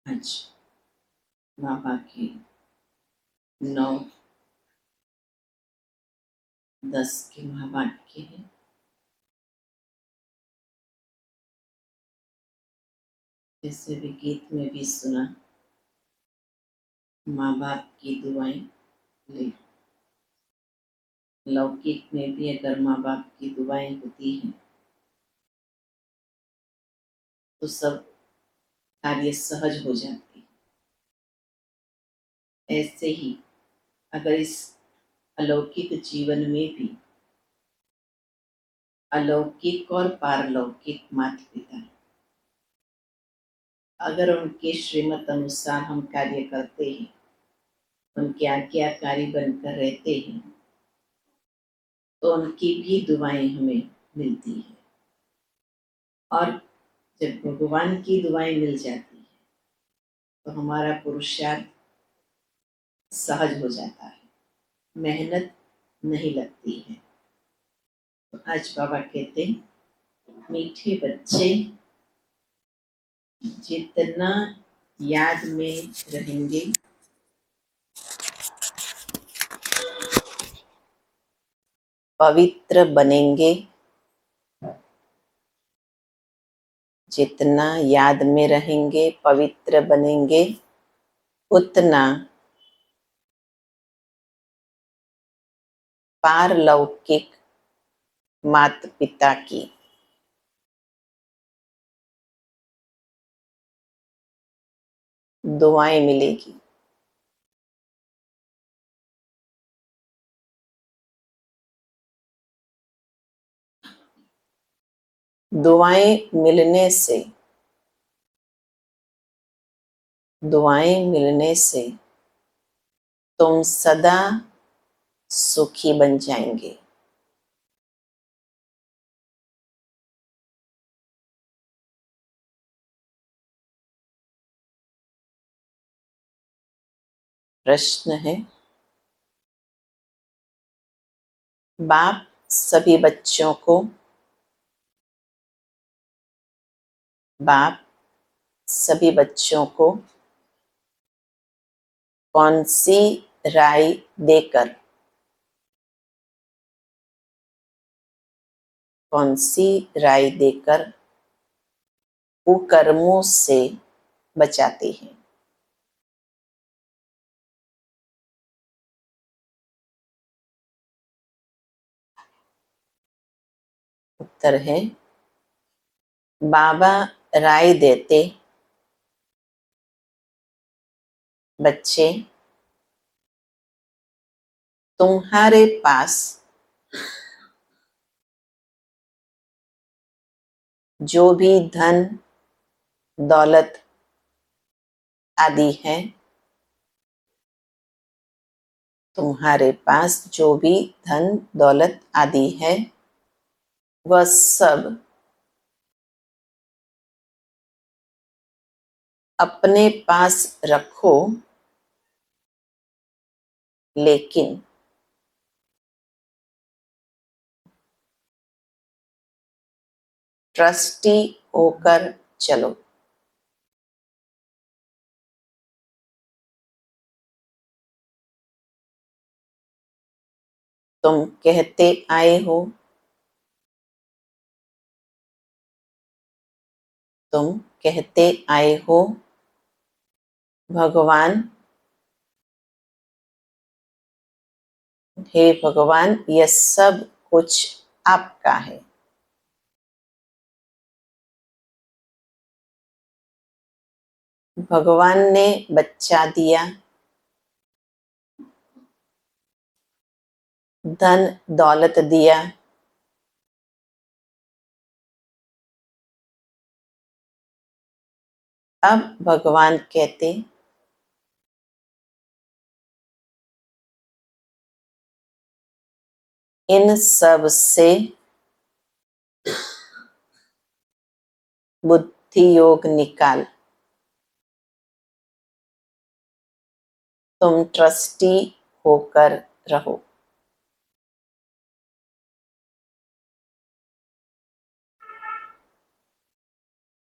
आज बाबा के 9-10 के महावाक्य हैं। जैसे भी गीत में भी सुना, माँ बाप की दुआएं ले। लौकिक में भी अगर माँ बाप की दुआएं होती हैं तो सब कार्य सहज हो जाते हैं। ऐसे ही अगर इस अलौकिक जीवन में भी अलौकिक और पारलौकिक माता पिता अगर उनके श्रीमत अनुसार हम कार्य करते हैं, उनके आज्ञाकारी बनकर रहते हैं, तो उनकी भी दुआएं हमें मिलती है। और जब भगवान की दुआएं मिल जाती है तो हमारा पुरुषार्थ सहज हो जाता है, मेहनत नहीं लगती है। तो आज बाबा कहते हैं, मीठे बच्चे जितना याद में रहेंगे पवित्र बनेंगे, जितना याद में रहेंगे पवित्र बनेंगे, उतना पारलौकिक माता पिता की दुआएं मिलेगी। दुआएं मिलने से तुम सदा सुखी बन जाएंगे। प्रश्न है, बाप सभी बच्चों को कौन सी राय देकर कुकर्मों से बचाते हैं? उत्तर है, बाबा राय देते, बच्चे तुम्हारे पास जो भी धन दौलत आदि है, वह सब अपने पास रखो, लेकिन ट्रस्टी होकर चलो। तुम कहते आए हो भगवान, हे भगवान, यह सब कुछ आपका है। भगवान ने बच्चा दिया, धन दौलत दिया, अब भगवान कहते, इन सब से बुद्धि योग निकाल, तुम ट्रस्टी होकर रहो।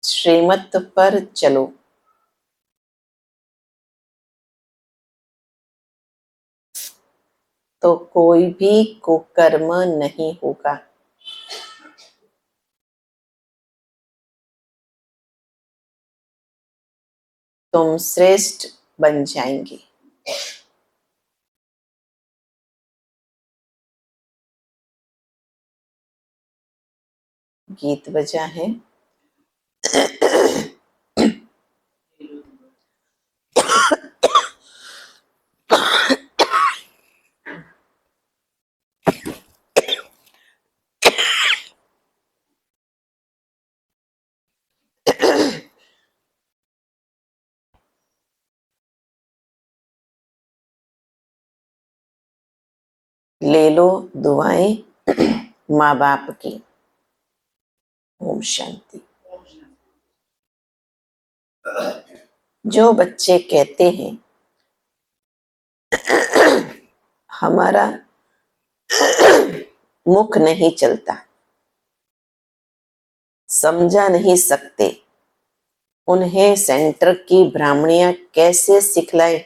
श्रीमत पर चलो। तो कोई भी कुकर्म नहीं होगा। तुम श्रेष्ठ बन जाएंगे। गीत बजा है। ले लो दुआएं माँ बाप की। ओम शांति। जो बच्चे कहते हैं हमारा मुख नहीं चलता, समझा नहीं सकते, उन्हें सेंटर की ब्राह्मणियां कैसे सिखलाए?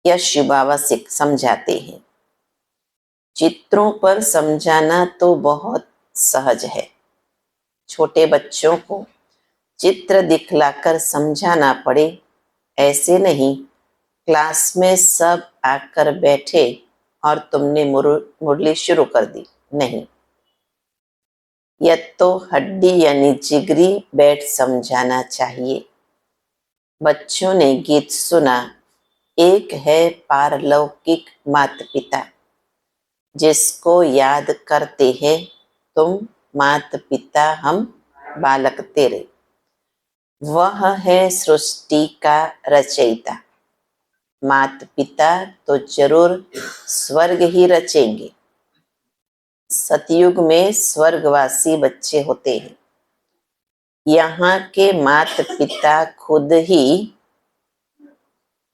या शिव बाबा समझाते हैं। चित्रों पर समझाना तो बहुत सहज है। छोटे बच्चों को चित्र दिखलाकर समझाना पड़े, ऐसे नहीं। क्लास में सब आकर बैठे और तुमने मुरली शुरू कर दी, नहीं। यह तो हड्डी यानी जिगरी बैठ समझाना चाहिए। बच्चों ने गीत सुना, एक है पारलौकिक माता पिता, जिसको याद करते हैं तुम माता पिता हम बालक तेरे। वह है सृष्टि का रचयिता, माता पिता तो जरूर स्वर्ग ही रचेंगे। सतयुग में स्वर्गवासी बच्चे होते हैं। यहाँ के माता पिता खुद ही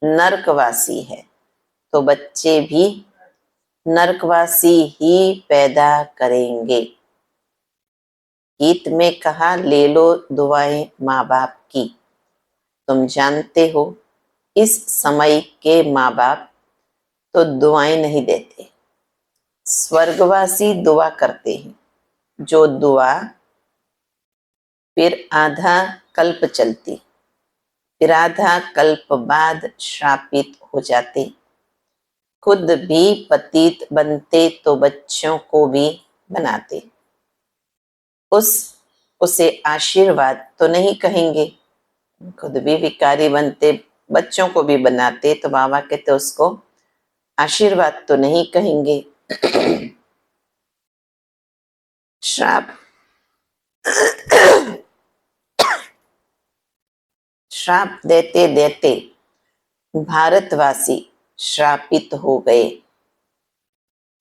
नरकवासी है, तो बच्चे भी नरकवासी ही पैदा करेंगे। गीत में कहा, ले लो दुआएं माँ बाप की। तुम जानते हो इस समय के माँ बाप तो दुआएं नहीं देते, स्वर्गवासी दुआ करते हैं। जो दुआ फिर आधा कल्प चलती, फिर आधा कल्प बाद श्रापित हो जाते। खुद भी पतित बनते तो बच्चों को भी बनाते। उसे आशीर्वाद तो नहीं कहेंगे। खुद भी भिखारी बनते, बच्चों को भी बनाते, तो बाबा कहते उसको आशीर्वाद तो नहीं कहेंगे। श्राप श्राप देते देते भारतवासी श्रापित हो गए।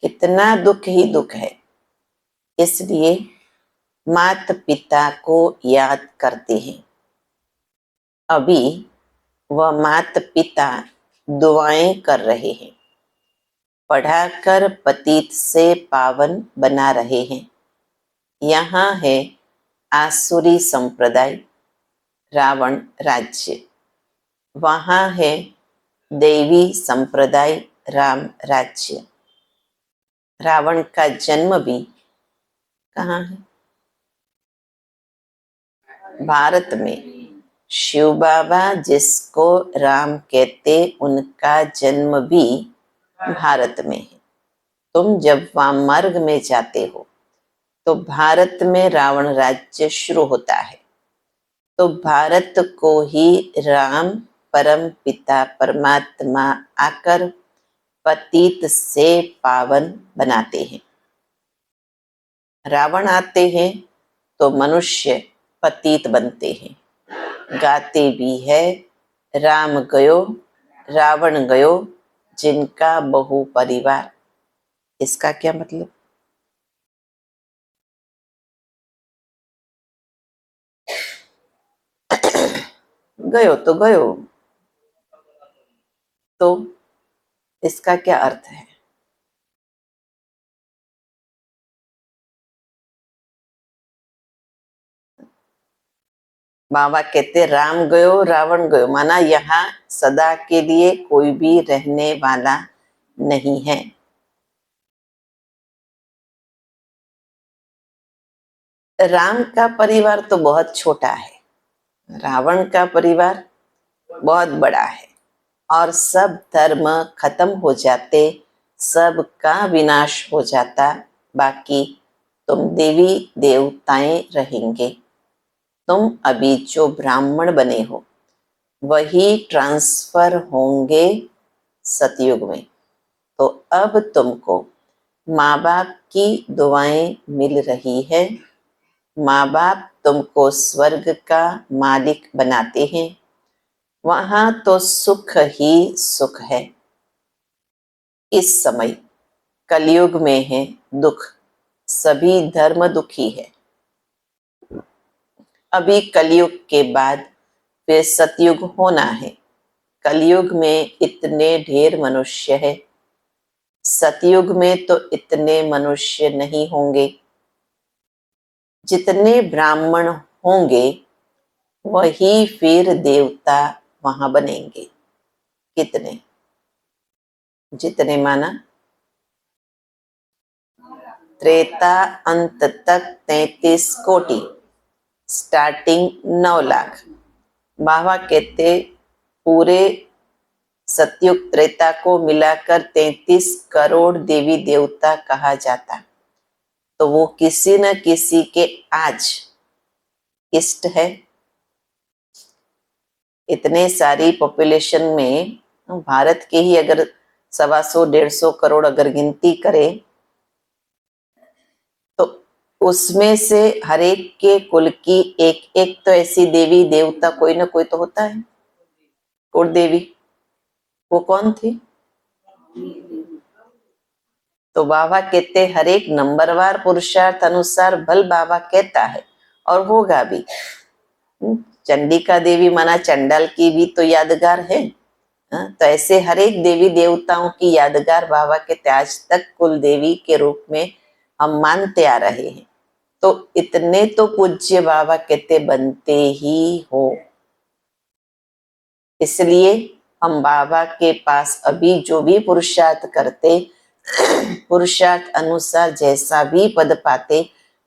कितना दुख ही दुख है। इसलिए माता पिता को याद करते हैं। अभी वह माता पिता दुआएं कर रहे हैं, पढ़ाकर पतित से पावन बना रहे हैं। यहाँ है आसुरी संप्रदाय, रावण राज्य। वहाँ है देवी संप्रदाय, राम राज्य। रावण का जन्म भी कहाँ है? भारत में। शिव बाबा जिसको राम कहते, उनका जन्म भी भारत में है। तुम जब वहां मार्ग में जाते हो तो भारत में रावण राज्य शुरू होता है। तो भारत को ही राम परम पिता परमात्मा आकर पतित से पावन बनाते हैं। रावण आते हैं तो मनुष्य पतित बनते हैं। गाते भी है, राम गयो रावण गयो, जिनका बहु परिवार। इसका क्या मतलब? गयो तो गयो, तो इसका क्या अर्थ है? बाबा कहते राम गयो रावण गयो, माना यहाँ सदा के लिए कोई भी रहने वाला नहीं है। राम का परिवार तो बहुत छोटा है, रावण का परिवार बहुत बड़ा है, और सब धर्म खत्म हो जाते, सब का विनाश हो जाता, बाकी तुम देवी देवताएं रहेंगे। तुम अभी जो ब्राह्मण बने हो वही ट्रांसफर होंगे सतयुग में। तो अब तुमको माँ बाप की दुआएं मिल रही है। माँ बाप तुमको स्वर्ग का मालिक बनाते हैं। वहां तो सुख ही सुख है। इस समय कलयुग में है दुख, सभी धर्म दुखी है। अभी कलयुग के बाद फिर सतयुग होना है। कलयुग में इतने ढेर मनुष्य है, सतयुग में तो इतने मनुष्य नहीं होंगे। जितने ब्राह्मण होंगे वही फिर देवता वहां बनेंगे। कितने? जितने माना त्रेता अंत तक 33 कोटि, स्टार्टिंग 9 लाख। बाबा कहते पूरे सतयुग त्रेता को मिलाकर 33 करोड़ देवी देवता कहा जाता। तो वो किसी न किसी के आज इष्ट है। इतने सारी पॉपुलेशन में भारत के ही अगर 125-150 करोड़ अगर गिनती करें तो उसमें से हर एक के कुल की एक एक तो ऐसी देवी देवता कोई ना कोई तो होता है। कुल देवी वो कौन थी? तो बाबा कहते हर एक नंबरवार पुरुषार्थ अनुसार बल बाबा कहता है और होगा भी। चंडिका देवी माना चंडाल की भी तो यादगार है। तो ऐसे हर एक देवी देवताओं की यादगार बाबा के आज तक कुल देवी के रूप में हम मानते आ रहे हैं। तो इतने तो पूज्य बाबा कहते बनते ही हो। इसलिए हम बाबा के पास अभी जो भी पुरुषार्थ करते, पुरुषार्थ अनुसार जैसा भी पद पाते,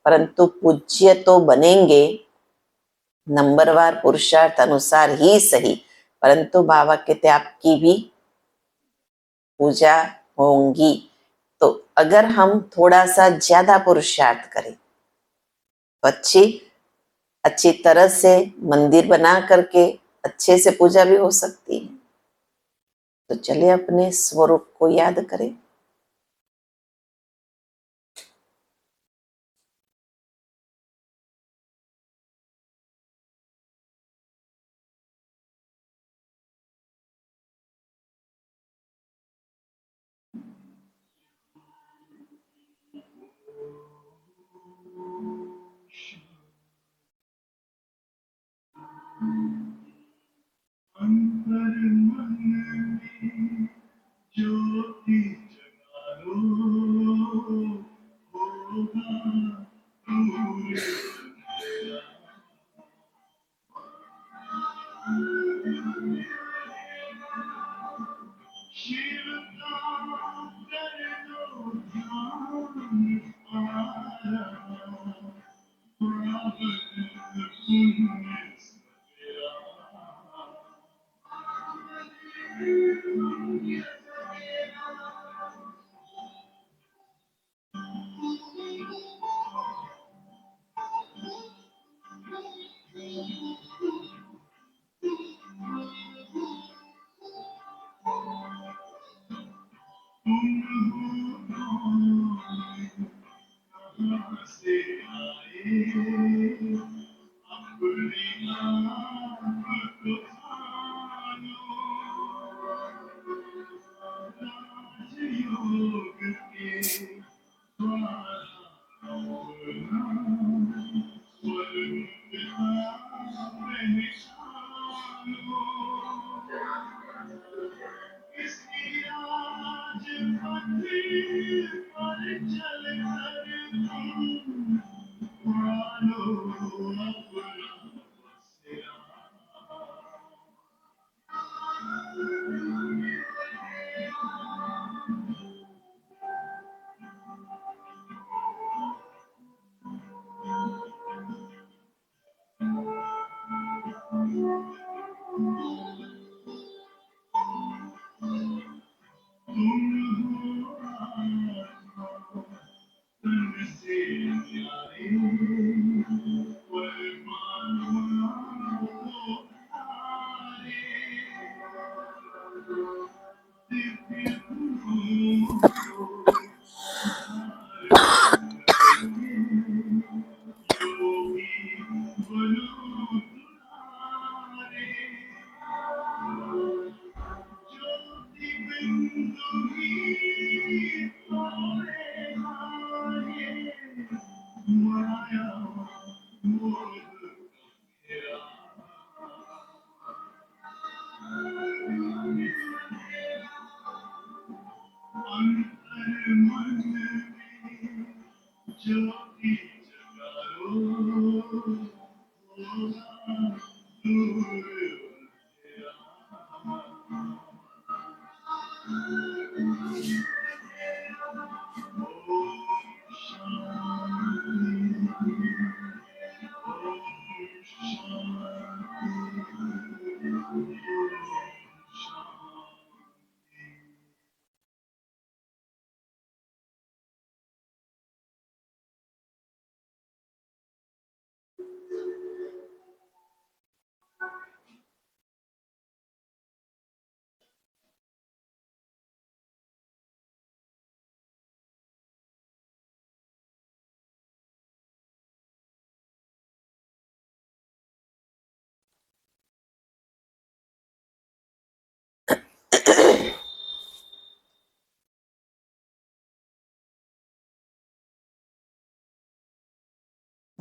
परंतु पूज्य तो बनेंगे नंबरवार पुरुषार्थ अनुसार ही सही, परंतु बाबा कहते आपकी भी पूजा होंगी। तो अगर हम थोड़ा सा ज्यादा पुरुषार्थ करें तो अच्छी तरह से मंदिर बना करके अच्छे से पूजा भी हो सकती है। तो चलिए अपने स्वरूप को याद करें।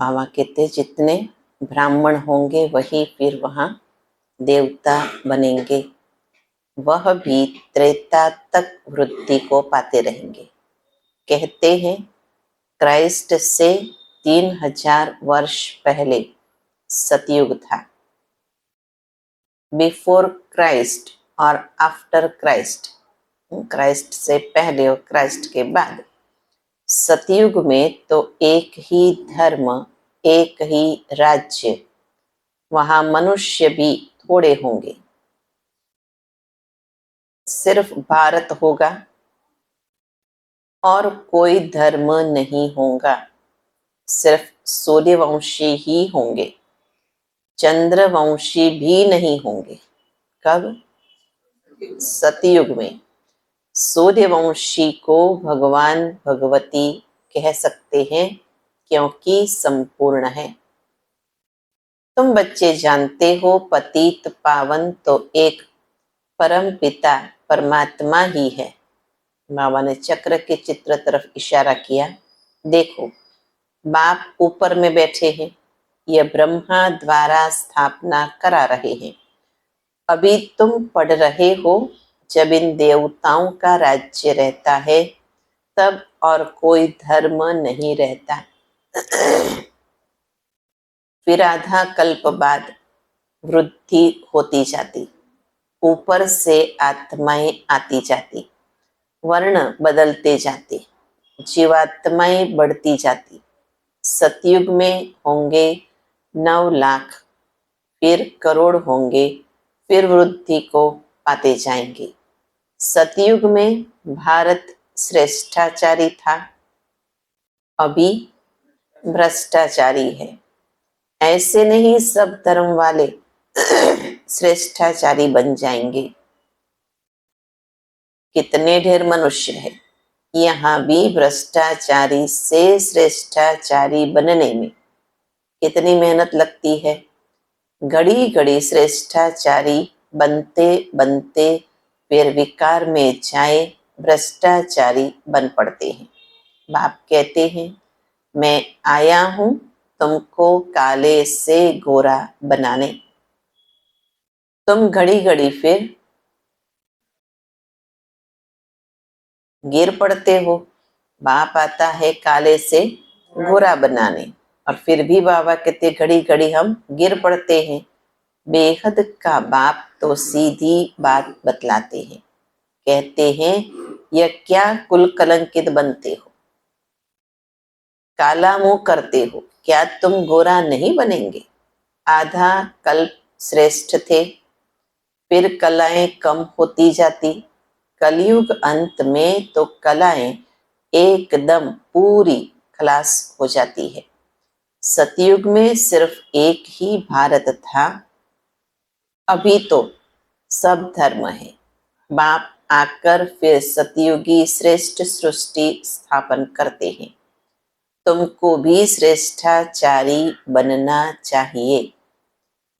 बाबा कहते जितने ब्राह्मण होंगे वही फिर वहाँ देवता बनेंगे, वह भी त्रेता तक वृद्धि को पाते रहेंगे। कहते हैं क्राइस्ट से 3000 वर्ष पहले सतयुग था। बिफोर क्राइस्ट और आफ्टर क्राइस्ट, क्राइस्ट से पहले और क्राइस्ट के बाद सतयुग में तो एक ही धर्म, एक ही राज्य, वहां मनुष्य भी थोड़े होंगे, सिर्फ भारत होगा और कोई धर्म नहीं होगा, सिर्फ सूर्यवंशी ही होंगे, चंद्रवंशी भी नहीं होंगे। कब? सतयुग में। सूर्यवंशी को भगवान भगवती कह सकते हैं क्योंकि संपूर्ण है। तुम बच्चे जानते हो पतित पावन तो एक परम पिता परमात्मा ही है। बाबा ने चक्र के चित्र तरफ इशारा किया। देखो, बाप ऊपर में बैठे हैं, यह ब्रह्मा द्वारा स्थापना करा रहे हैं। अभी तुम पढ़ रहे हो, जब इन देवताओं का राज्य रहता है तब और कोई धर्म नहीं रहता। फिर आधा कल्प बाद वृद्धि होती जाती, ऊपर से आत्माएं आती जाती, वर्ण बदलते जाते, जीवात्माएं बढ़ती जाती। सतयुग में होंगे 9 लाख, फिर करोड़ होंगे, फिर वृद्धि को पाते जाएंगे। सतयुग में भारत श्रेष्ठाचारी था, अभी भ्रष्टाचारी है। ऐसे नहीं सब धर्म वाले श्रेष्ठाचारी बन जाएंगे। कितने ढेर मनुष्य है, यहाँ भी भ्रष्टाचारी से श्रेष्ठाचारी बनने में कितनी मेहनत लगती है। घड़ी घड़ी श्रेष्ठाचारी बनते बनते फिर विकार में जाए भ्रष्टाचारी बन पड़ते हैं। बाप कहते हैं मैं आया हूं तुमको काले से गोरा बनाने। तुम घड़ी घड़ी फिर गिर पड़ते हो। बाप आता है काले से गोरा बनाने, और फिर भी बाबा कहते घड़ी घड़ी हम गिर पड़ते हैं। बेहद का बाप तो सीधी बात बतलाते हैं। कहते हैं यह क्या कुल कलंकित बनते हो, काला मुंह करते हो, क्या तुम गोरा नहीं बनेंगे। आधा कल्प श्रेष्ठ थे, फिर कलाएं कम होती जाती। कलयुग अंत में तो कलाएं एकदम पूरी खलास हो जाती है। सतयुग में सिर्फ एक ही भारत था, अभी तो सब धर्म है। बाप आकर फिर सतयुगी श्रेष्ठ सृष्टि स्थापन करते हैं। तुमको भी श्रेष्ठाचारी बनना चाहिए।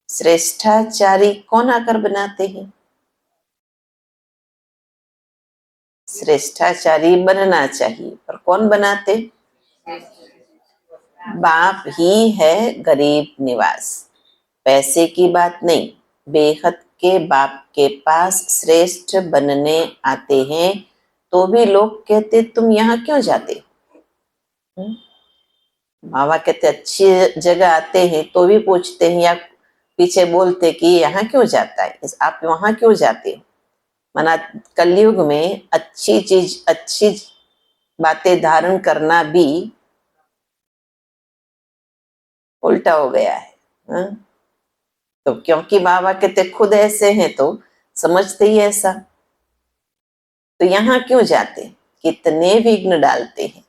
श्रेष्ठाचारी कौन आकर बनाते हैं? श्रेष्ठाचारी बनना चाहिए, पर कौन बनाते? बाप ही है गरीब निवास। पैसे की बात नहीं, बेहद के बाप के पास श्रेष्ठ बनने आते हैं तो भी लोग कहते तुम यहाँ क्यों जाते? बाबा कहते अच्छी जगह आते हैं तो भी पूछते हैं या पीछे बोलते कि यहाँ क्यों जाता है, आप वहां क्यों जाते हो। माना कलयुग में अच्छी चीज, अच्छी बातें धारण करना भी उल्टा हो गया है। तो क्योंकि बाबा कहते खुद ऐसे हैं तो समझते ही ऐसा, तो यहाँ क्यों जाते, कितने विघ्न डालते हैं।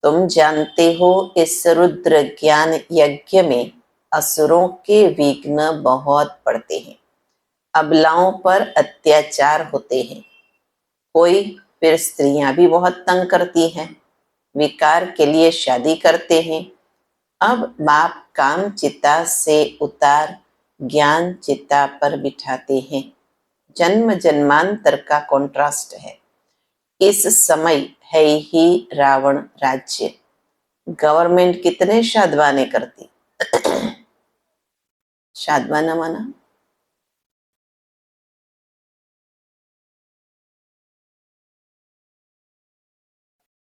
तुम जानते हो इस रुद्र ज्ञान यज्ञ में असुरों के विघ्न बहुत पड़ते हैं। अबलाओं पर अत्याचार होते हैं। कोई फिर स्त्रियां भी बहुत तंग करती हैं, विकार के लिए शादी करते हैं। अब बाप काम चिता से उतार ज्ञान चिता पर बिठाते हैं। जन्म जन्मांतर का कॉन्ट्रास्ट है। इस समय है ही रावण राज्य, गवर्नमेंट कितने शादवाने करती। शादवाना माना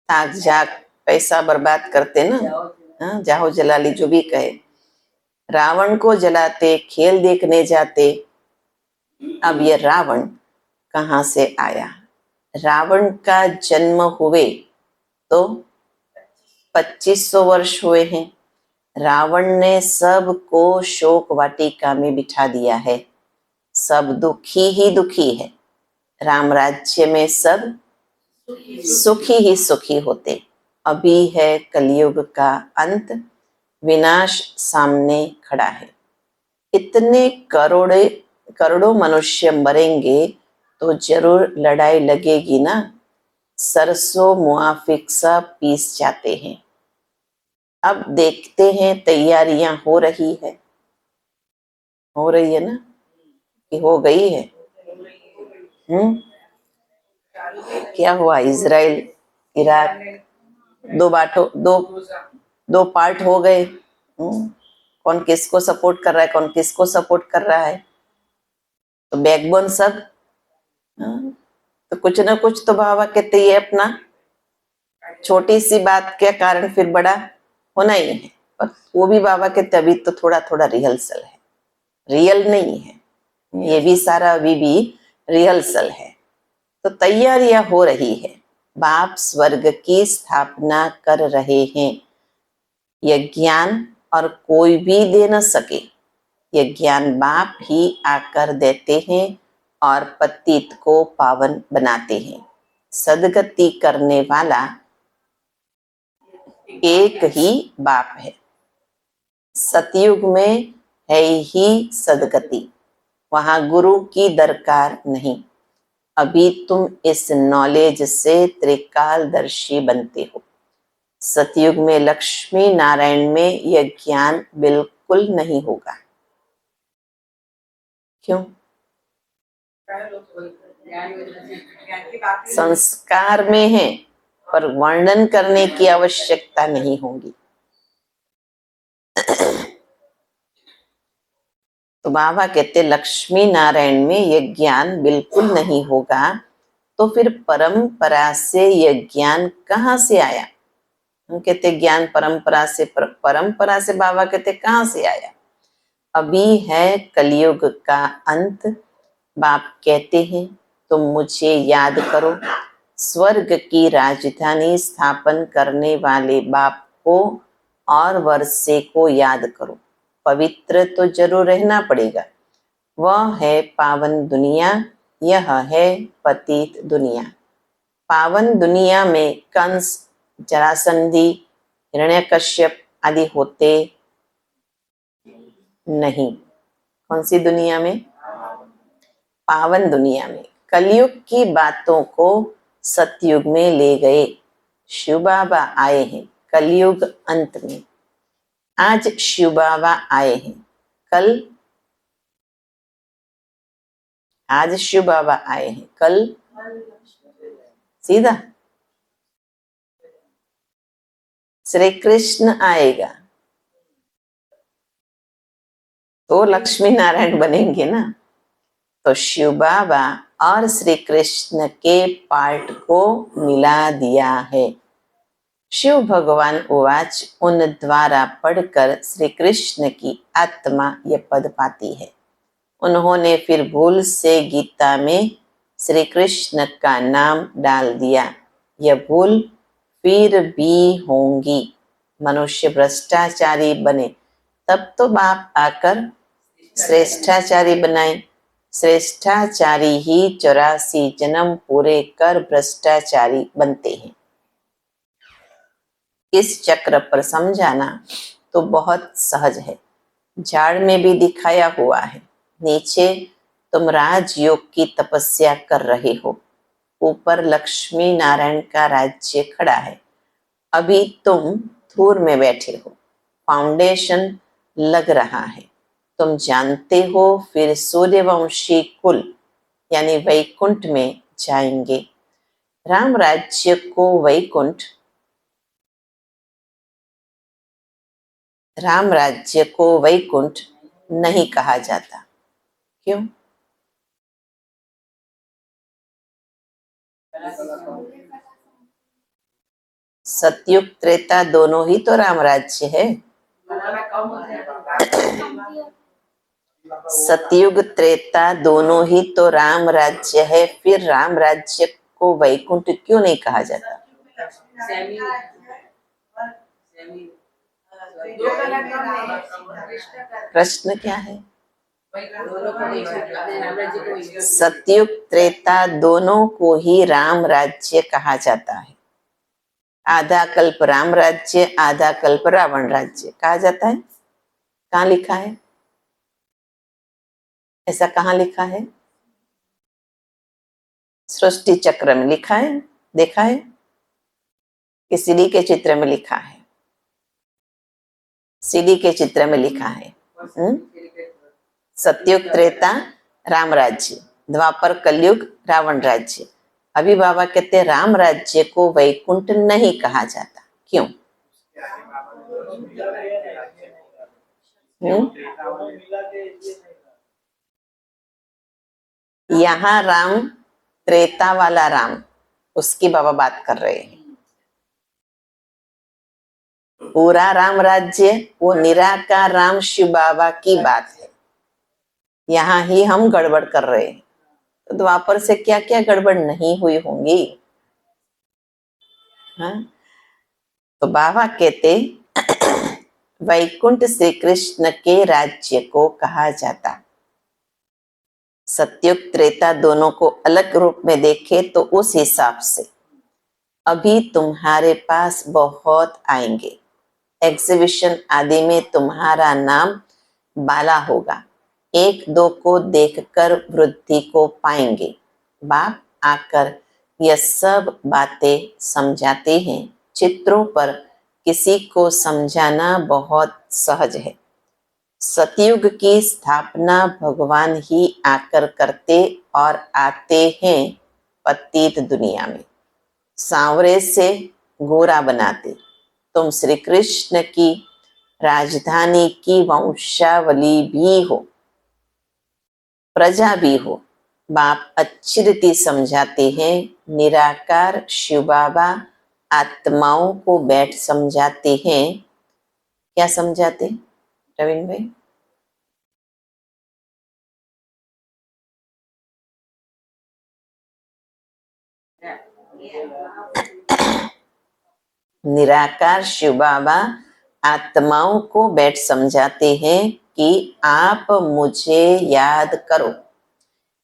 ताक झाक पैसा बर्बाद करते ना। हाँ, जाहो जला ली, जो भी कहे। रावण को जलाते, खेल देखने जाते। अब ये रावण कहाँ से आया? रावण का जन्म हुए तो 2500 वर्ष हुए हैं। रावण ने सबको शोक वाटिका में बिठा दिया है। सब दुखी ही दुखी है। राम राज्य में सब सुखी ही सुखी होते। अभी है कलयुग का अंत, विनाश सामने खड़ा है। इतने करोड़ों मनुष्य मरेंगे तो जरूर लड़ाई लगेगी ना। सरसों मुआफिक सा पीस जाते हैं। अब देखते हैं, तैयारियां हो रही है। हो रही है ना कि हो गई है? क्या हुआ? इजराइल इराक दो पार्ट हो गए। कौन किसको सपोर्ट कर रहा है, कौन किसको सपोर्ट कर रहा है? तो बैकबोन सब। तो कुछ ना कुछ तो बाबा कहते ही है अपना। छोटी सी बात के कारण फिर बड़ा होना ही है। पर वो भी बाबा कहते अभी तो थोड़ा थोड़ा रिहर्सल है, रियल नहीं है। ये भी सारा अभी भी रिहर्सल है। तो तैयारियां हो रही है। बाप स्वर्ग की स्थापना कर रहे हैं। यह ज्ञान और कोई भी दे न सके। यह ज्ञान बाप ही आकर देते हैं और पतित को पावन बनाते हैं। सदगति करने वाला एक ही बाप है। सतयुग में है ही सदगति, वहां गुरु की दरकार नहीं। अभी तुम इस नॉलेज से त्रिकालदर्शी बनते हो। सतयुग में लक्ष्मी नारायण में यह ज्ञान बिल्कुल नहीं होगा। क्यों? संस्कार में है, पर वर्णन करने की आवश्यकता नहीं होगी। तो बाबा कहते लक्ष्मी नारायण में यह ज्ञान बिल्कुल नहीं होगा। तो फिर परंपरा से यह ज्ञान कहाँ से आया? हम कहते ज्ञान परंपरा से, परंपरा से बाबा कहते कहाँ से आया? अभी है कलयुग का अंत। बाप कहते हैं तुम मुझे याद करो। स्वर्ग की राजधानी स्थापन करने वाले बाप को और वर्षे को याद करो। पवित्र तो जरूर रहना पड़ेगा। वह है पावन दुनिया, यह है पतित दुनिया। पावन दुनिया में कंस, जरासंधी, हिरण्यकश्यप आदि होते नहीं। कौन सी दुनिया में? पावन दुनिया में। कलयुग की बातों को सतयुग में ले गए। शिव बाबा आए हैं कलयुग अंत में। आज शिव बाबा आए हैं, कल आज शिव बाबा आए हैं, कल सीधा श्री कृष्ण आएगा तो लक्ष्मी नारायण बनेंगे ना। तो शिव बाबा और श्री कृष्ण के पार्ट को मिला दिया है। शिव भगवान उवाच, उन द्वारा पढ़कर श्री कृष्ण की आत्मा यह पद पाती है। उन्होंने फिर भूल से गीता में श्री कृष्ण का नाम डाल दिया। यह भूल फिर भी होंगी। मनुष्य भ्रष्टाचारी बने तब तो बाप आकर श्रेष्ठाचारी बनाए। श्रेष्ठाचारी ही 84 जन्म पूरे कर भ्रष्टाचारी बनते हैं। इस चक्र पर समझाना तो बहुत सहज है। झाड़ में भी दिखाया हुआ है। नीचे तुम राजयोग की तपस्या कर रहे हो, ऊपर लक्ष्मी नारायण का राज्य खड़ा है। अभी तुम धूर में बैठे हो, फाउंडेशन लग रहा है। तुम जानते हो फिर सूर्यवंशी कुल यानी वैकुंठ में जाएंगे। राम राज्य को वैकुंठ राम राज्य को वैकुंठ नहीं कहा जाता। क्यों? सतयुग त्रेता दोनों ही तो राम राज्य है। सतयुग त्रेता दोनों ही तो राम राज्य है, फिर राम राज्य को वैकुंठ क्यों नहीं कहा जाता? प्रश्न क्या है? सतयुग त्रेता दोनों को ही राम राज्य कहा जाता है। आधा कल्प राम राज्य, आधा कल्प रावण राज्य कहा जाता है। कहाँ लिखा है? ऐसा कहाँ लिखा है? सृष्टि चक्र में लिखा है, देखा है कि सीडी के चित्र में लिखा है? सीडी के चित्र में लिखा है। सतयुग त्रेता राम राज्य, द्वापर कलयुग रावण राज्य। अभी बाबा कहते हैं राम राज्य को वैकुंठ नहीं कहा जाता। क्यों? यहाँ राम त्रेता वाला राम, उसकी बाबा बात कर रहे हैं। पूरा राम राज्य वो निराकार राम शिव बाबा की बात है। यहाँ ही हम गड़बड़ कर रहे हैं। तो द्वापर से क्या क्या गड़बड़ नहीं हुई होंगी? हाँ? तो बाबा कहते वैकुंठ श्री कृष्ण के राज्य को कहा जाता। सतयुग त्रेता दोनों को अलग रूप में देखे तो उस हिसाब से अभी तुम्हारे पास बहुत आएंगे। एग्जीबिशन आदि में तुम्हारा नाम बाला होगा। एक दो को देखकर वृद्धि को पाएंगे। बाप आकर यह सब बातें समझाते हैं। चित्रों पर किसी को समझाना बहुत सहज है। सतयुग की स्थापना भगवान ही आकर करते और आते हैं पतित दुनिया में, सांवरे से गोरा बनाते। तुम श्री कृष्ण की राजधानी की वंशावली भी हो, प्रजा भी हो। बाप अच्छी रीति समझाते हैं। निराकार शिव बाबा आत्माओं को बैठ समझाते हैं। क्या समझाते रविंद्र भाई? निराकार शिव बाबा आत्माओं को बैठ समझाते हैं कि आप मुझे याद करो।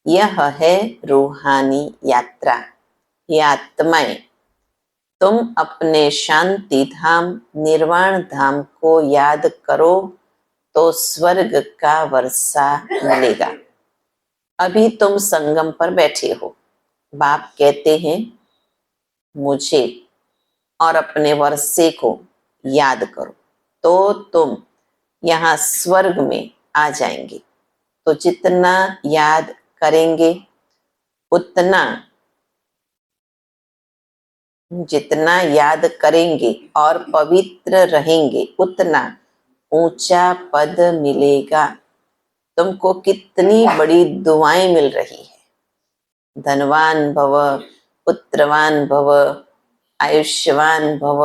यह है रूहानी यात्रा। ये आत्माएं, तुम अपने शांति धाम निर्वाण धाम को याद करो तो स्वर्ग का वर्षा मिलेगा। अभी तुम संगम पर बैठे हो। बाप कहते हैं मुझे और अपने वर्षे को याद करो तो तुम यहाँ स्वर्ग में आ जाएंगे। तो जितना याद करेंगे उतना, जितना याद करेंगे और पवित्र रहेंगे उतना ऊंचा पद मिलेगा। तुमको कितनी बड़ी दुआएं मिल रही है। धनवान भव, पुत्रवान भव, आयुष्यवान भव,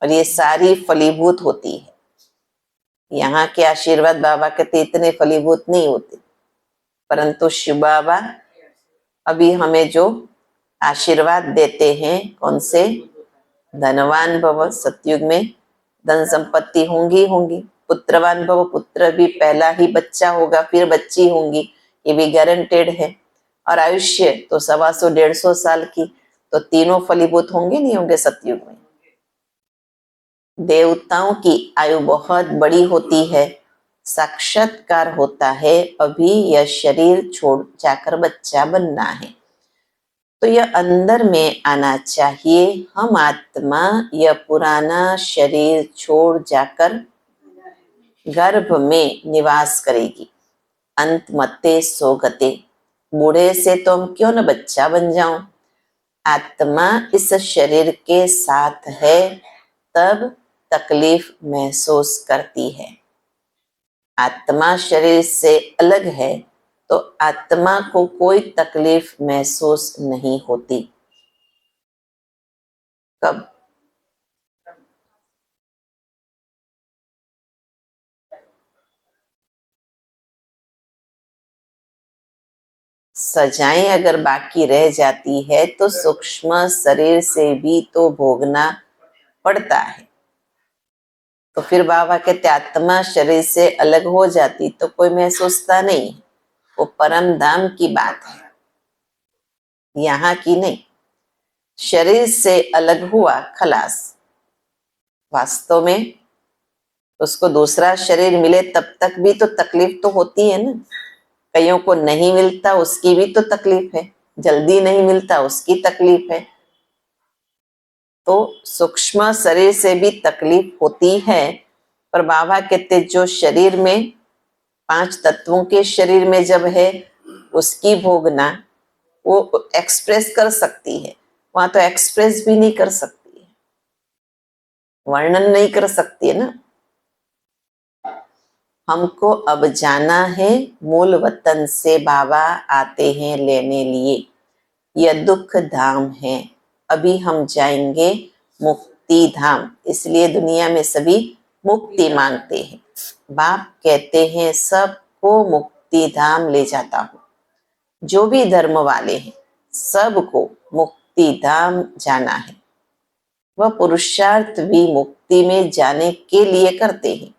और ये सारी फलीभूत होती है। यहाँ के आशीर्वाद बाबा कहते इतने फलीभूत नहीं होते, परंतु शिव बाबा अभी हमें जो आशीर्वाद देते हैं, कौन से? धनवान भव, सतयुग में धन संपत्ति होंगी। पुत्रवान भव, पुत्र भी पहला ही बच्चा होगा, फिर बच्ची होंगी, ये भी गारंटेड है। और आयुष्य तो 125-150 साल की, तो तीनों फलीभूत होंगे नहीं होंगे सतयुग में। देवताओं की आयु बहुत बड़ी होती है, साक्षात्कार होता है। अभी यह शरीर छोड़ जाकर बच्चा बनना है, तो यह अंदर में आना चाहिए। हम आत्मा यह पुराना शरीर छोड़ जाकर गर्भ में निवास करेगी। अंत मते सोगते, बूढ़े से तो हम क्यों न बच्चा बन जाऊं। आत्मा इस शरीर के साथ है, तब तकलीफ महसूस करती है। आत्मा शरीर से अलग है तो आत्मा को कोई तकलीफ महसूस नहीं होती। कब? सजाएं अगर बाकी रह जाती है तो सूक्ष्म शरीर से भी तो भोगना पड़ता है। तो फिर बाबा कहते आत्मा शरीर से अलग हो जाती तो कोई महसूसता नहीं, वो परम धाम की बात है, यहाँ की नहीं। शरीर से अलग हुआ खलास। वास्तव में उसको दूसरा शरीर मिले तब तक भी तो तकलीफ तो होती है ना। कईयों को नहीं मिलता उसकी भी तो तकलीफ है, जल्दी नहीं मिलता उसकी तकलीफ है। तो सूक्ष्म शरीर से भी तकलीफ होती है, पर बाबा कहते जो शरीर में 5 तत्वों के शरीर में जब है उसकी भोगना वो एक्सप्रेस कर सकती है, वहां तो एक्सप्रेस भी नहीं कर सकती है, वर्णन नहीं कर सकती है ना। हमको अब जाना है, मूल वतन से बाबा आते हैं लेने लिए, यह दुख धाम है। अभी हम जाएंगे मुक्ति धाम, इसलिए दुनिया में सभी मुक्ति मांगते हैं। बाप कहते हैं सबको मुक्ति धाम ले जाता हूँ। जो भी धर्म वाले हैं सबको मुक्ति धाम जाना है। वह पुरुषार्थ भी मुक्ति में जाने के लिए करते हैं।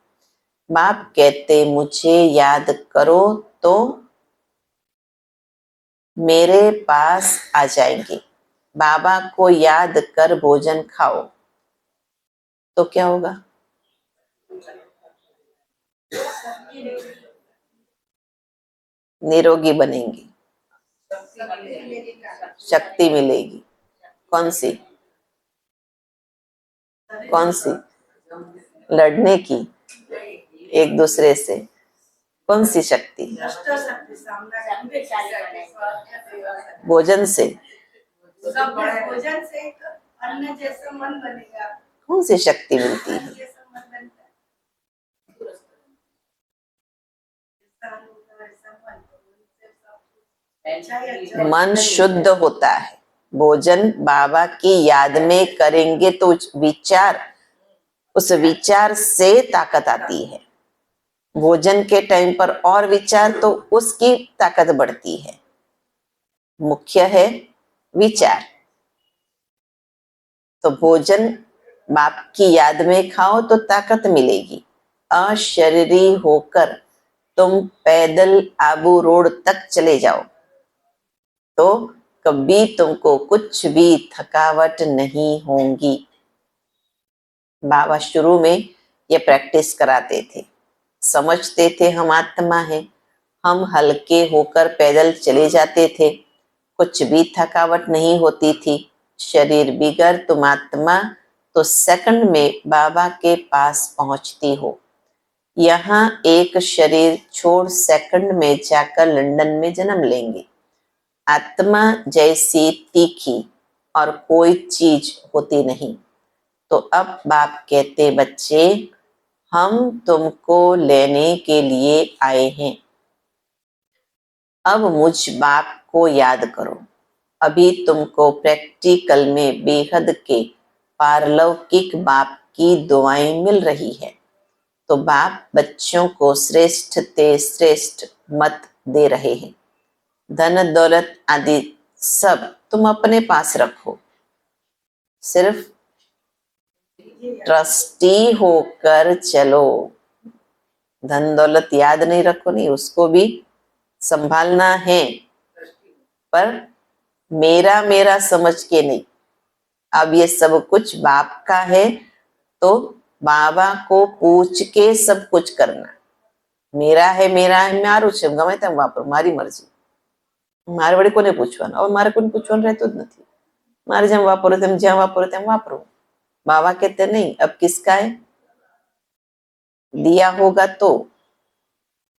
बाप कहते मुझे याद करो तो मेरे पास आ जाएंगे। बाबा को याद कर भोजन खाओ तो क्या होगा? निरोगी बनेंगे, शक्ति मिलेगी। कौन सी? कौन सी? लड़ने की एक दूसरे से? कौन सी शक्ति? भोजन से? भोजन से अन्न जैसा मन बनेगा। कौन सी शक्ति मिलती है? मन शुद्ध होता है। भोजन बाबा की याद में करेंगे तो उस विचार से ताकत आती है। भोजन के टाइम पर और विचार तो उसकी ताकत बढ़ती है। मुख्य है विचार। तो भोजन बाप की याद में खाओ तो ताकत मिलेगी। अशरीरी होकर तुम पैदल आबू रोड तक चले जाओ तो कभी तुमको कुछ भी थकावट नहीं होगी। बाबा शुरू में ये प्रैक्टिस कराते थे। समझते थे हम आत्मा है, हम हल्के होकर पैदल चले जाते थे, कुछ भी थकावट नहीं होती थी। शरीर बिगड़ तुम आत्मा तो सेकंड में बाबा के पास पहुंचती हो। यहाँ एक शरीर छोड़ सेकंड में जाकर लंदन में जन्म लेंगे। आत्मा जैसी तीखी और कोई चीज होती नहीं। तो अब बाप कहते बच्चे हम तुमको लेने के लिए आए हैं। अब मुझ बाप को याद करो। अभी तुमको प्रैक्टिकल में बेहद के पारलौकिक बाप की दुआएं मिल रही है। तो बाप बच्चों को श्रेष्ठ ते श्रेष्ठ मत दे रहे हैं। धन दौलत आदि सब तुम अपने पास रखो, सिर्फ ट्रस्टी होकर चलो। धन दौलत याद नहीं रखो, नहीं, उसको भी संभालना है, पर मेरा मेरा समझ के नहीं। अब ये सब कुछ बाप का है तो बाबा को पूछ के सब कुछ करना। मेरा है मारू છે ગમે તેમ વાપરો, મારી મરજી, મારે વળી કોને પૂછવાનું? હવે મારે કોને પૂછવાનું રહેતું જ નથી। મારે જેમ વાપરો તેમ જ્યાં વાપરો તેમ વાપરો। बाबा कहते नहीं, अब किसका है? दिया होगा तो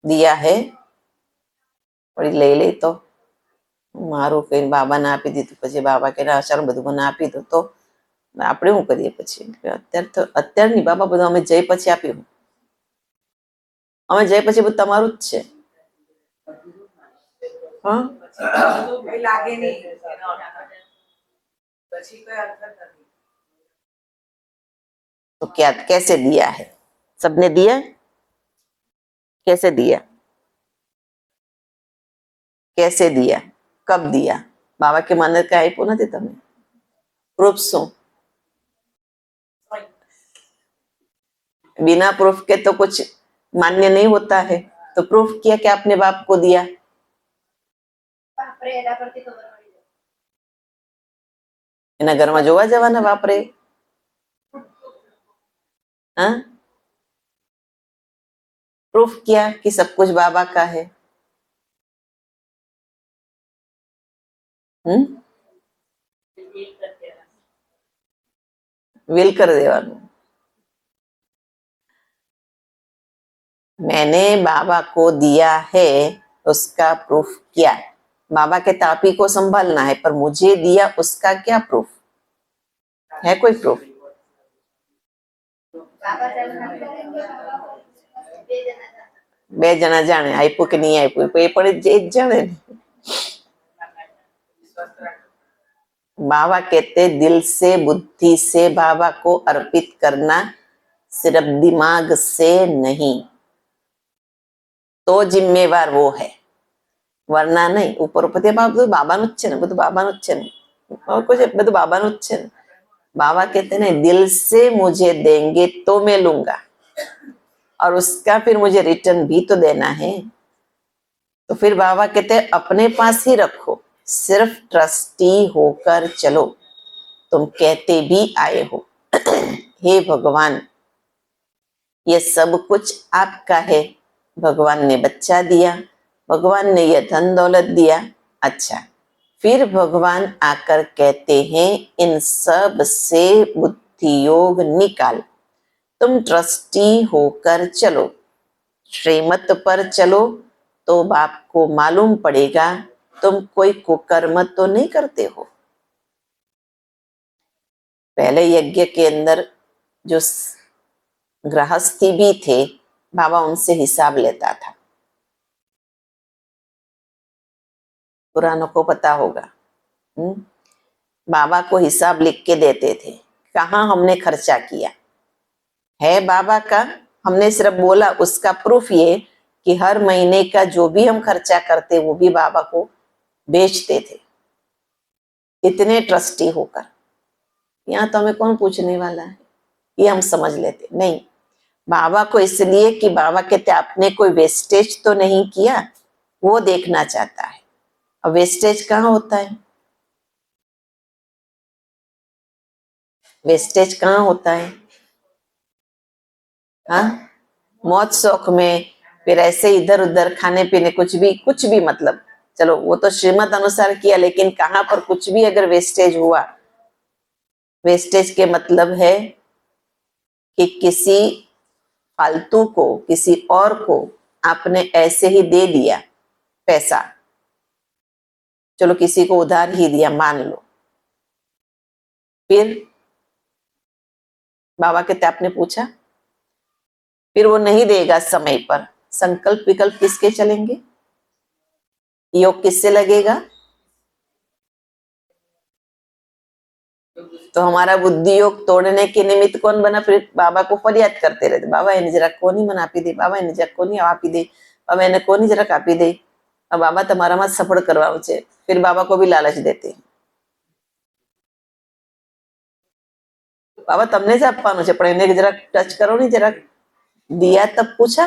दिया है, वળી લઈ લે તો મારું કઈ બાબાને આપી દીધું, પછી બાબા કે ચાલો બધું મને આપી દો, તો આપણે શું કરીએ પછી? અત્યારની બાબા બધું અમે જય પછી આપ્યું, અમે જય પછી બધું તમારું જ છે. हाँ लागे नहीं પછી કોઈ અર્થ નથી. तो क्या कैसे दिया है? सबने दिया? कैसे दिया? कैसे दिया? कब दिया? बाबा के मन का આપ્યું નથી તમને? પ્રૂફ શું? बिना प्रूफ के तो कुछ मान्य नहीं होता है. तो प्रूफ किया कि आपने बाप को दिया. એના ઘરમાં જોવા જવાના બાપરે? हाँ? प्रूफ किया कि सब कुछ बाबा का है. विल कर देवानु. मैंने बाबा को दिया है उसका प्रूफ किया. बाबा के तापी को संभालना है, पर मुझे दिया उसका क्या प्रूफ है? कोई प्रूफ? બે જણા જાણે આપ્યું કે નહીં આપ્યું, એ પણ જ જાણે ને. बाबा कहते दिल से बुद्धि से बाबा को अर्पित करना, सिर्फ दिमाग से नहीं. तो जिम्मेवार वो है, वरना नहीं. ઉપર ઉપરથી બધું બાબાનું જ છે ને, બધું બાબાનું જ છે ને, બધું બાબાનું જ છે ને. बाबा कहते नहीं, दिल से मुझे देंगे तो मैं लूंगा, और उसका फिर मुझे रिटर्न भी तो देना है. तो फिर बाबा कहते अपने पास ही रखो, सिर्फ ट्रस्टी होकर चलो. तुम कहते भी आए हो हे भगवान, ये सब कुछ आपका है. भगवान ने बच्चा दिया, भगवान ने ये धन दौलत दिया. अच्छा, फिर भगवान आकर कहते हैं इन सब से बुद्धि योग निकाल, तुम ट्रस्टी होकर चलो, श्रीमत पर चलो, तो बाप को मालूम पड़ेगा तुम कोई कुकर्म तो नहीं करते हो. पहले यज्ञ के अंदर जो गृहस्थी भी थे, बाबा उनसे हिसाब लेता था. पुरानों को पता होगा. बाबा को हिसाब लिख के देते थे, कहाँ हमने खर्चा किया है बाबा का. हमने सिर्फ बोला, उसका प्रूफ ये कि हर महीने का जो भी हम खर्चा करते वो भी बाबा को बेचते थे, इतने ट्रस्टी होकर. यहाँ तो हमें कौन पूछने वाला है, ये हम समझ लेते. नहीं, बाबा को इसलिए कि बाबा कहते आपने कोई वेस्टेज तो नहीं किया, वो देखना चाहता है. अब वेस्टेज कहाँ होता है? वेस्टेज कहाँ होता है? हाँ, मौज शौक में, फिर ऐसे इधर उधर खाने पीने, कुछ भी मतलब. चलो वो तो श्रीमत अनुसार किया, लेकिन कहाँ पर कुछ भी अगर वेस्टेज हुआ, वेस्टेज के मतलब है कि किसी फालतू को, किसी और को आपने ऐसे ही दे दिया पैसा. चलो किसी को उधार ही दिया मान लो, फिर बाबा कहते आपने पूछा, फिर वो नहीं देगा समय पर. संकल्प विकल्प किसके चलेंगे? योग किससे लगेगा? तो हमारा बुद्धि योग तोड़ने के निमित्त कौन बना? फिर बाबा को फरियाद करते रहते, बाबा એને જરાક કોની મને આપી દે, બાબા એને જરાક કોની આપી દે, બાબा એને કોની જરાક આપી દે. अब बाबा તમારામાં સફળ કરવાનું છે. फिर बाबा को भी लालच देते, बाबा તમને જ આપવાનું છે, પણ એને જરાક ટચ કરો ને, જરાક दिया तब पूछा.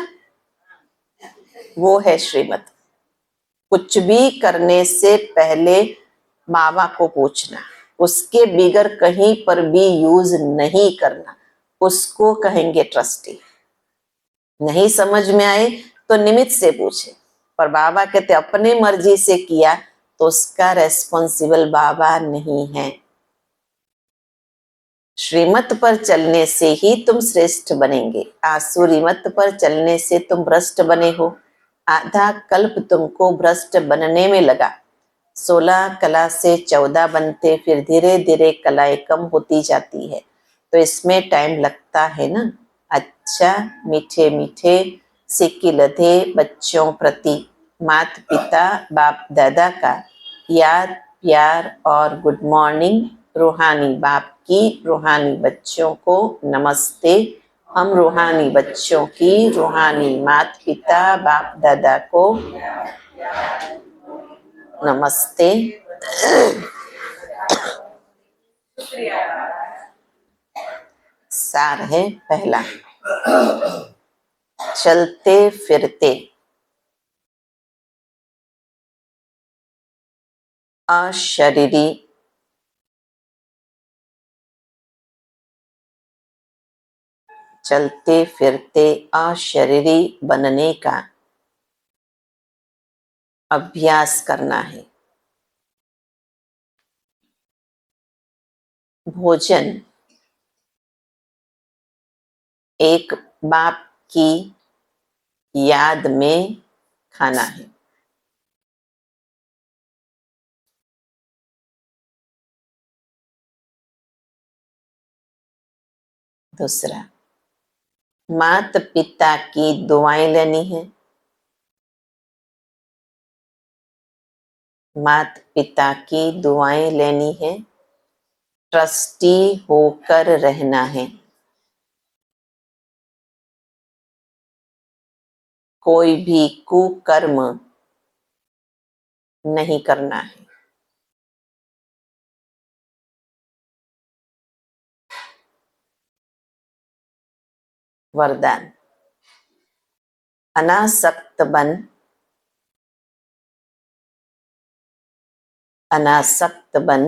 वो है श्रीमत. कुछ भी करने से पहले बाबा को पूछना, उसके बिगर कहीं पर भी यूज नहीं करना, उसको कहेंगे ट्रस्टी. नहीं समझ में आए तो निमित्त से पूछे, पर बाबा कहते अपने मर्जी से किया तो उसका रेस्पॉन्सिबल बाबा नहीं है. श्रीमत पर चलने से ही तुम श्रेष्ठ बनेंगे, आसुरी मत पर चलने से तुम भ्रष्ट बने हो. आधा कल्प तुमको भ्रष्ट बनने में लगा, 16 कला से 14 बनते, फिर धीरे धीरे कलाएं कम होती जाती है, तो इसमें टाइम लगता है ना। अच्छा, मीठे मीठे सिक्की लधे बच्चों प्रति माता पिता बाप दादा का याद प्यार और गुड मॉर्निंग। रूहानी बाप की रूहानी बच्चों को नमस्ते। हम रूहानी बच्चों की रूहानी माता पिता बाप दादा को नमस्ते। सार है पहला, चलते फिरते अशरीरी चलते फिरते अशरीरी बनने का अभ्यास करना है। भोजन एक बाप की याद में खाना है। दूसरा, माता पिता की दुआएं लेनी है। माता पिता की दुआएं लेनी है। ट्रस्टी होकर रहना है। कोई भी कुकर्म नहीं करना है। वरदान, अनासक्त बन, अनासक्त बन,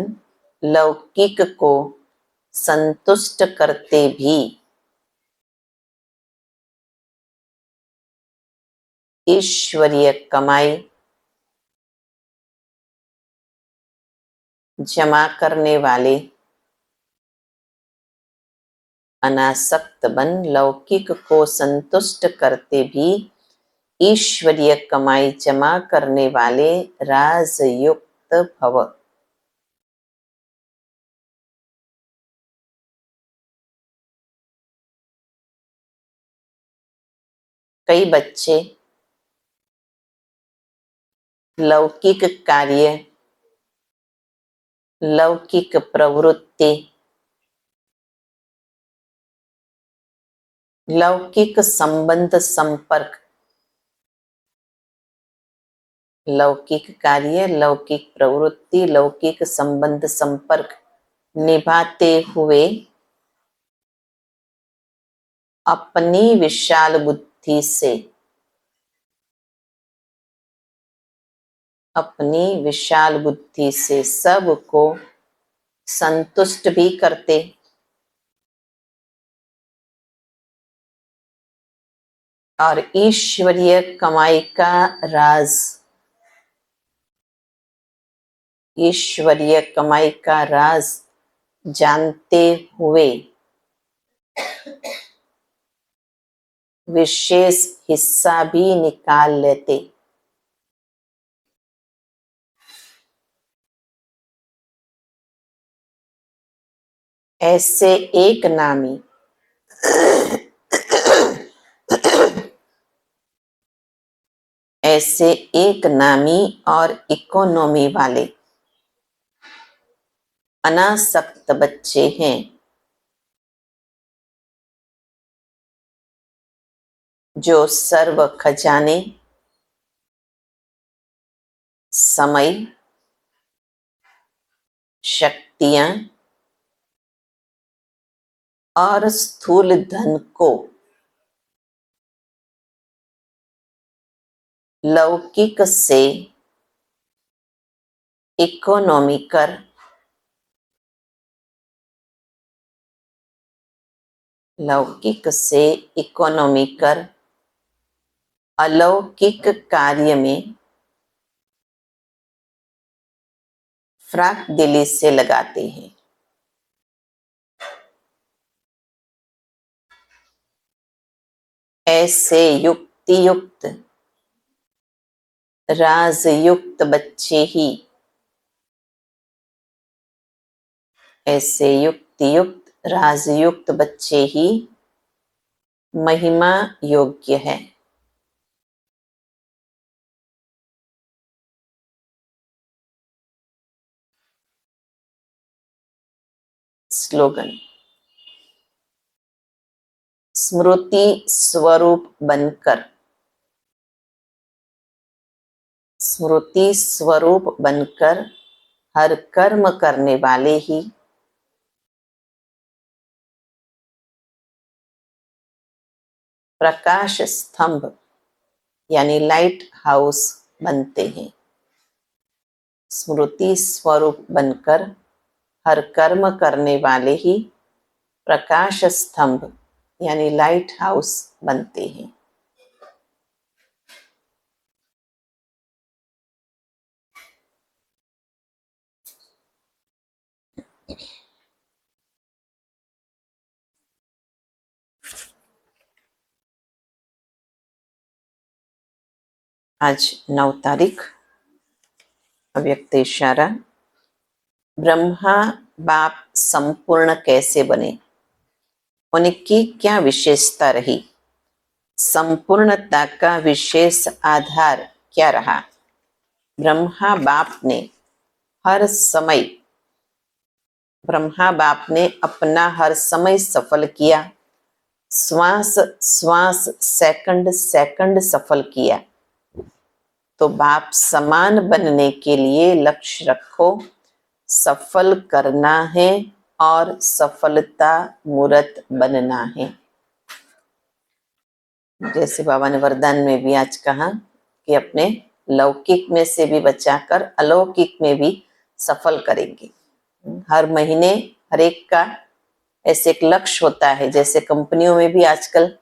लौकिक को संतुष्ट करते भी ईश्वरीय कमाई जमा करने वाले। अनासक्त बन, लौकिक को संतुष्ट करते भी ईश्वरीय कमाई जमा करने वाले राजयुक्त भव। कई बच्चे लौकिक कार्य, लौकिक प्रवृत्ति, लौकिक संबंध संपर्क, लौकिक कार्य, लौकिक प्रवृत्ति, लौकिक संबंध संपर्क निभाते हुए अपनी विशाल बुद्धि से, अपनी विशाल बुद्धि से सबको संतुष्ट भी करते और ईश्वरीय कमाई का राज, ईश्वरीय कमाई का राज जानते हुए विशेष हिस्सा भी निकाल लेते। ऐसे एक नामी ऐसे एक नामी और इकोनॉमी वाले अनासक्त बच्चे हैं जो सर्व खजाने, समय, शक्तियां और स्थूल धन को लौकिक से इकोनॉमी कर, लौकिक से इकोनॉमी कर अलौकिक कार्य में फ्राक दिली से लगाते हैं। ऐसे युक्ति युक्त राजयुक्त बच्चे ही ऐसे युक्ति युक्त राजयुक्त बच्चे ही महिमा योग्य है। स्लोगन, स्मृति स्वरूप बनकर, स्मृति स्वरूप बनकर हर कर्म करने वाले ही प्रकाश स्तंभ यानी लाइट हाउस बनते हैं। स्मृति स्वरूप बनकर हर कर्म करने वाले ही प्रकाश स्तंभ यानी लाइट हाउस बनते हैं। आज 9 तारीख, अव्यक्त इशारा। ब्रह्मा बाप संपूर्ण कैसे बने, उनकी क्या विशेषता रही, संपूर्णता का विशेष आधार क्या रहा। ब्रह्मा बाप ने हर समय, ब्रह्मा बाप ने अपना हर समय सफल किया, श्वास श्वास सेकंड सेकंड सफल किया। तो बाप समान बनने के लिए लक्ष्य रखो, सफल करना है और सफलता मूर्त बनना है। जैसे बाबा ने वरदान में भी आज कहा कि अपने लौकिक में से भी बचाकर अलौकिक में भी सफल करेंगे। हर महीने हर एक का ऐसे एक लक्ष्य होता है। जैसे कंपनियों में भी आजकल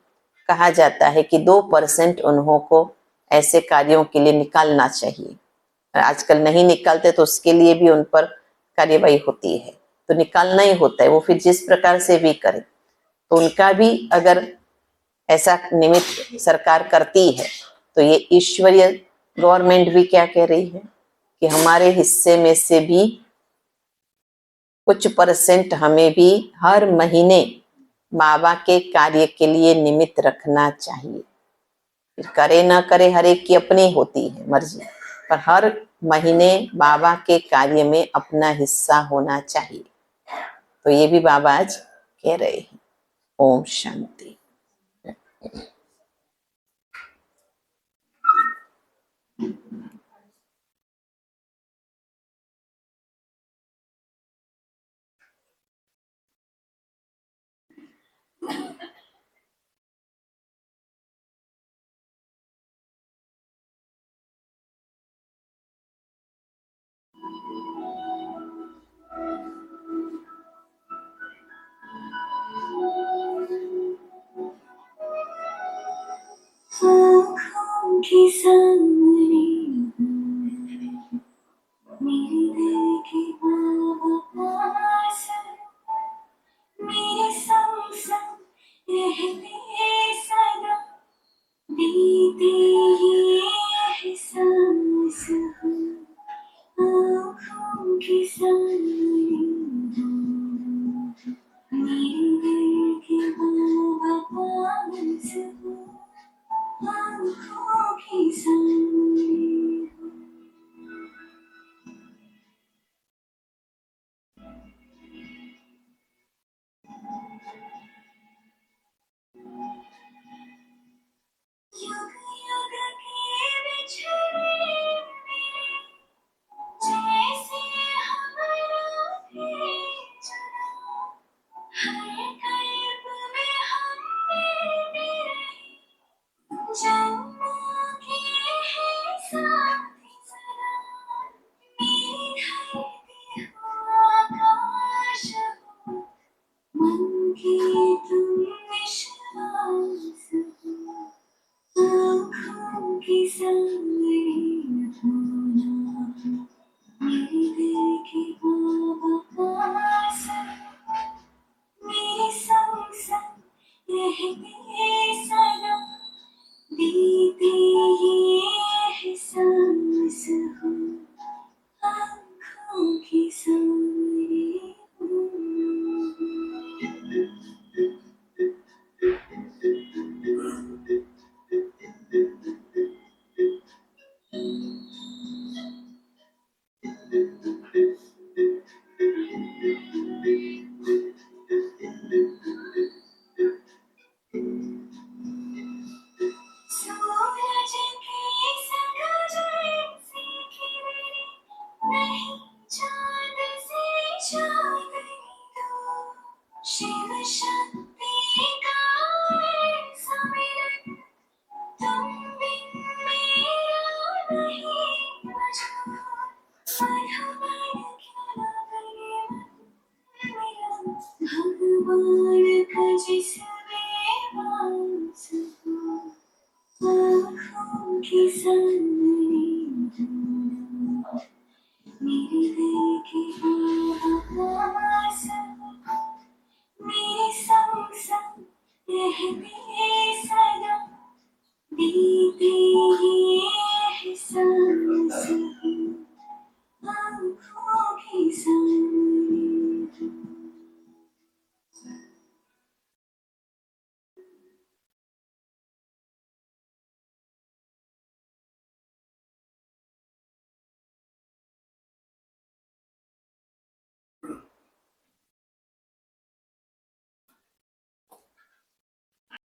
कहा जाता है कि 2% उन्हों को ऐसे कार्यों के लिए निकालना चाहिए। आजकल नहीं निकालते तो उसके लिए भी उन पर कार्यवाही होती है। तो निकालना ही होता है, वो फिर जिस प्रकार से भी करे। तो उनका भी अगर ऐसा निमित्त सरकार करती है तो ये ईश्वरीय गवर्नमेंट भी क्या कह रही है कि हमारे हिस्से में से भी कुछ % हमें भी हर महीने बाबा के कार्य के लिए निमित्त रखना चाहिए। फिर करे ना करे हर एक की अपनी होती है मर्जी, पर हर महीने बाबा के कार्य में अपना हिस्सा होना चाहिए। तो ये भी बाबा आज कह रहे हैं। ओम शांति। आँखों के सामने मेरे दिल के बाबा पास, मेरे संग संग रहते सदा, देते ये एहसास। आँखों के सामने